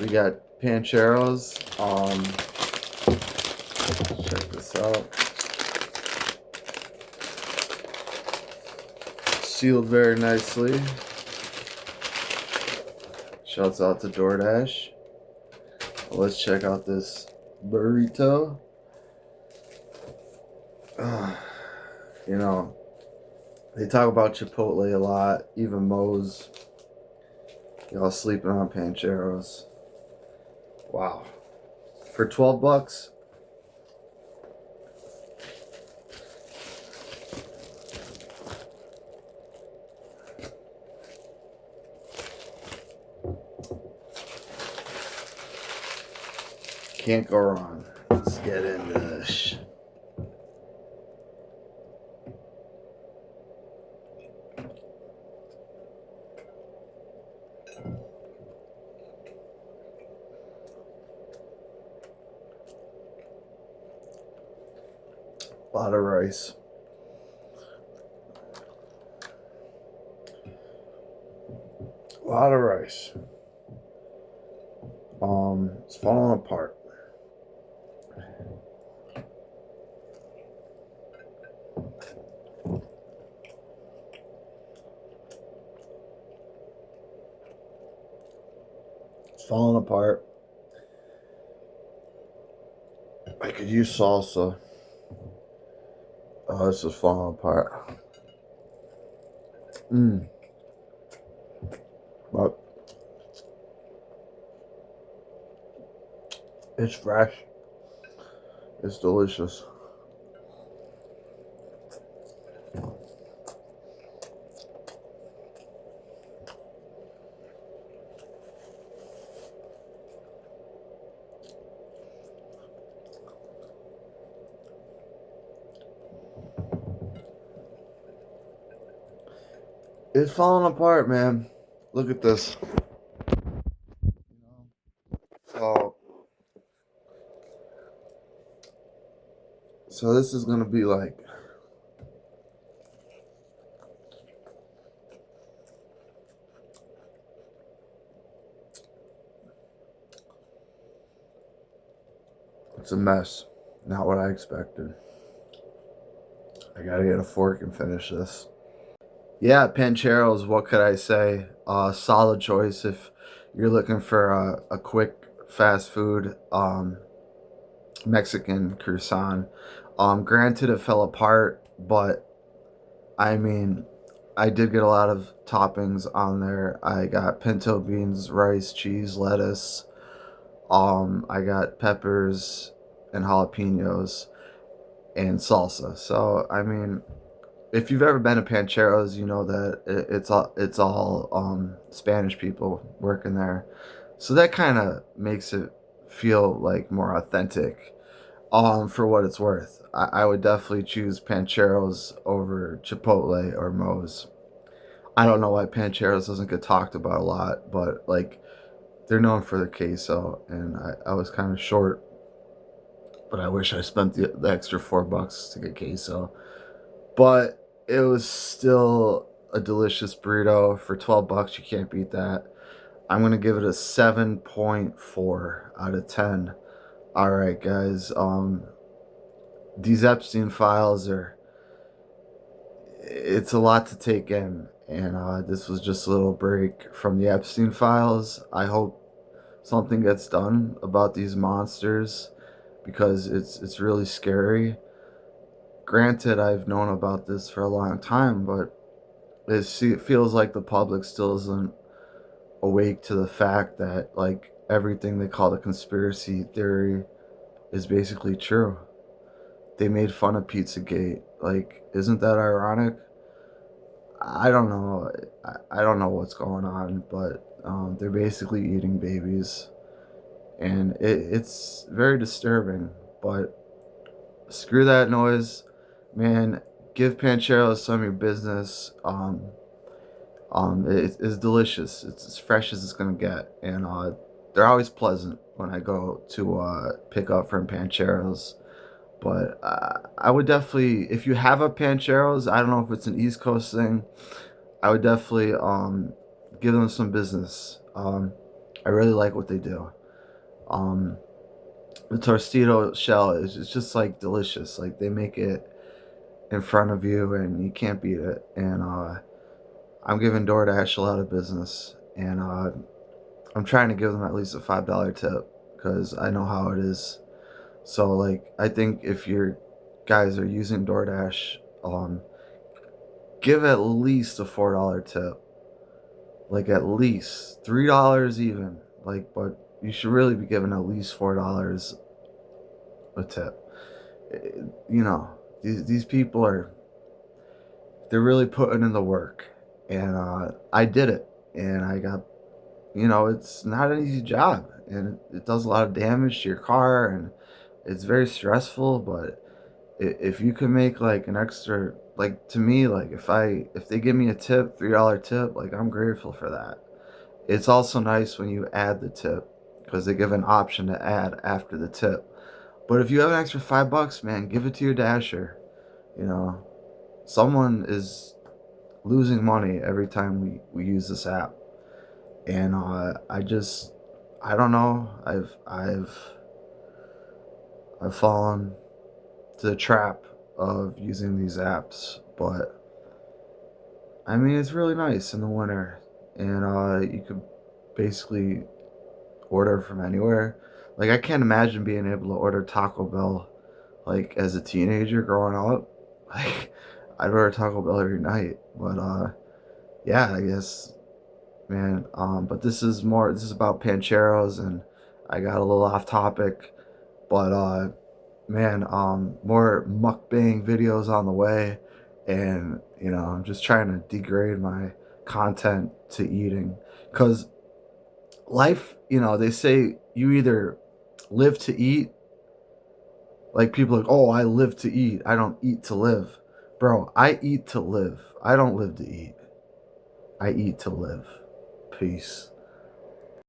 We got Pancheros. Check this out. Sealed very nicely. Shouts out to DoorDash. Let's check out this burrito. You know, they talk about Chipotle a lot, even Moe's. Y'all sleeping on Pancheros. Wow. For 12 bucks. Can't go wrong. Let's get into this. A lot of rice. A lot of rice. It's falling apart. It's falling apart. I could use salsa. Oh, this is falling apart. But it's fresh. It's delicious. It's falling apart, man. Look at this. So, so this is gonna be like it's a mess. Not what I expected. I gotta get a fork and finish this. Yeah, Pancheros, what could I say? Solid choice if you're looking for a quick fast food Mexican croissant. Granted, it fell apart, but I mean, I did get a lot of toppings on there. I got pinto beans, rice, cheese, lettuce. I got peppers and jalapenos and salsa. So I mean, if you've ever been to Pancheros, you know that it's all Spanish people working there, so that kind of makes it feel like more authentic. For what it's worth, I would definitely choose Pancheros over Chipotle or Moe's. I don't know why Pancheros doesn't get talked about a lot, but like they're known for their queso, and I was kind of short, but I wish I spent the extra $4 to get queso. But it was still a delicious burrito for 12 bucks. You can't beat that. I'm gonna give it a 7.4 out of 10. All right, guys. These Epstein files are it's a lot to take in, and this was just a little break from the Epstein files. I hope something gets done about these monsters because it's really scary. Granted, I've known about this for a long time, but it feels like the public still isn't awake to the fact that like everything they call the conspiracy theory is basically true. They made fun of Pizzagate. Like, isn't that ironic? I don't know. I don't know what's going on, but they're basically eating babies, and it's very disturbing. But screw that noise, man. Give Pancheros some of your business. It's delicious. It's as fresh as it's gonna get, and they're always pleasant when I go to pick up from Pancheros. But I would definitely, if you have a Pancheros, I don't know if it's an East Coast thing. I would definitely give them some business. I really like what they do. Um, the Tostito shell is it's just like delicious. Like they make it in front of you and you can't beat it. And I'm giving DoorDash a lot of business, and I'm trying to give them at least a $5 tip because I know how it is. So like I think if your guys are using DoorDash, give at least a $4 tip. Like at least $3 even. Like, but you should really be giving at least $4 a tip. You know, these people are they're really putting in the work, and I did it, and I got it's not an easy job, and it does a lot of damage to your car, and it's very stressful. But if you can make like an extra, like to me, like if they give me a tip, $3 tip, like I'm grateful for that. It's also nice when you add the tip because they give an option to add after the tip. But if you have an extra $5, man, give it to your dasher. You know, someone is losing money every time we use this app, and I don't know. I've fallen to the trap of using these apps, but I mean it's really nice in the winter, and you could basically order from anywhere. Like I can't imagine being able to order Taco Bell like as a teenager growing up. Like I'd order Taco Bell every night. But yeah, I guess man. But this is about Pancheros, and I got a little off topic. But man, more mukbang videos on the way, and I'm just trying to degrade my content to eating, cause life, they say you either live to eat. Like people are like, oh, I live to eat. I don't eat to live. Bro, I eat to live. I don't live to eat. I eat to live. Peace.